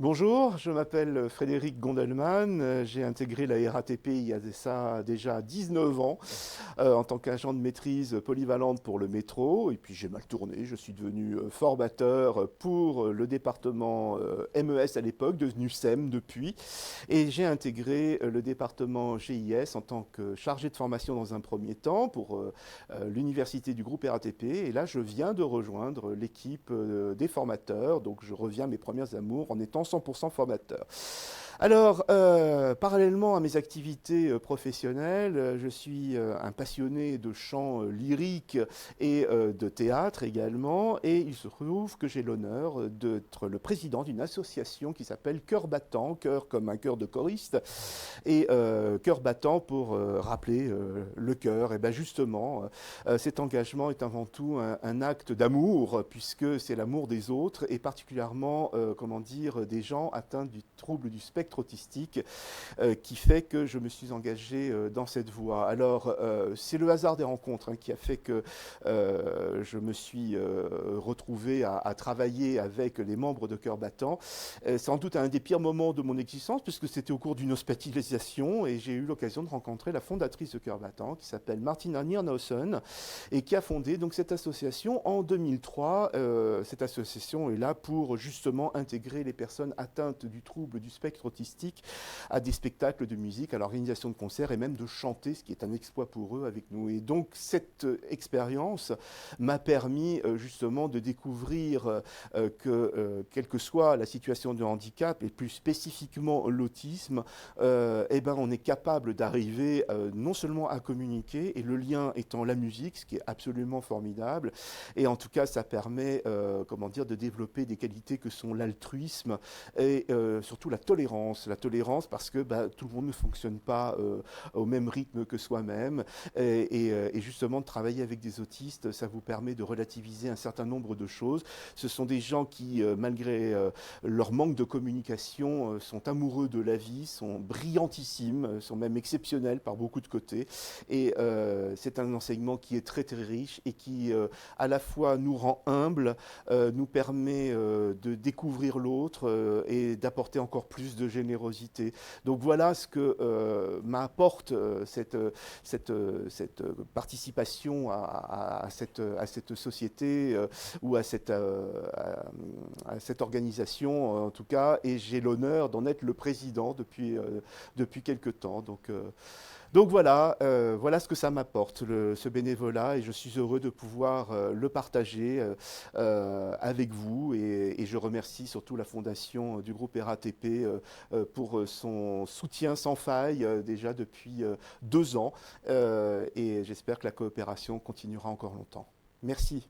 Bonjour, je m'appelle Frédéric Gondelman, j'ai intégré la RATP il y a ça déjà 19 ans en tant qu'agent de maîtrise polyvalente pour le métro et puis j'ai mal tourné, je suis devenu formateur pour le département MES à l'époque, devenu SEM depuis et j'ai intégré le département GIS en tant que chargé de formation dans un premier temps pour l'université du groupe RATP et là je viens de rejoindre l'équipe des formateurs, donc je reviens à mes premières amours en étant 100% formateur. Alors, parallèlement à mes activités professionnelles, je suis un passionné de chant lyrique et de théâtre également, et il se trouve que j'ai l'honneur d'être le président d'une association qui s'appelle Cœur Battant, cœur comme un cœur de choriste, et cœur battant pour rappeler le cœur. Et bien justement, cet engagement est avant tout un acte d'amour, puisque c'est l'amour des autres, et particulièrement, comment dire, des gens atteints du trouble du spectre autistique, qui fait que je me suis engagé dans cette voie. Alors, c'est le hasard des rencontres qui a fait que je me suis retrouvé à travailler avec les membres de Cœur Battant. Sans doute un des pires moments de mon existence, puisque c'était au cours d'une hospitalisation et j'ai eu l'occasion de rencontrer la fondatrice de Cœur Battant, qui s'appelle Martina Niernossen, et qui a fondé donc cette association en 2003. Cette association est là pour justement intégrer les personnes atteintes du trouble du spectre autistique à des spectacles de musique, à l'organisation de concerts et même de chanter, ce qui est un exploit pour eux avec nous. Et donc cette expérience m'a permis justement de découvrir que quelle que soit la situation de handicap et plus spécifiquement l'autisme, eh ben on est capable d'arriver non seulement à communiquer et le lien étant la musique, ce qui est absolument formidable. Et en tout cas, ça permet, comment dire, de développer des qualités que sont l'altruisme et surtout la tolérance. La tolérance parce que tout le monde ne fonctionne pas au même rythme que soi-même. Et justement, de travailler avec des autistes, ça vous permet de relativiser un certain nombre de choses. Ce sont des gens qui, malgré leur manque de communication, sont amoureux de la vie, sont brillantissimes, sont même exceptionnels par beaucoup de côtés. Et c'est un enseignement qui est très très riche et qui à la fois nous rend humbles, nous permet de découvrir l'autre et d'apporter encore plus de générosité. Donc voilà ce que m'apporte cette participation à cette société ou à cette organisation en tout cas, et j'ai l'honneur d'en être le président depuis quelque temps. Donc voilà, voilà ce que ça m'apporte, ce bénévolat, et je suis heureux de pouvoir le partager avec vous. Et je remercie surtout la fondation du groupe RATP pour son soutien sans faille déjà depuis 2 ans. Et j'espère que la coopération continuera encore longtemps. Merci.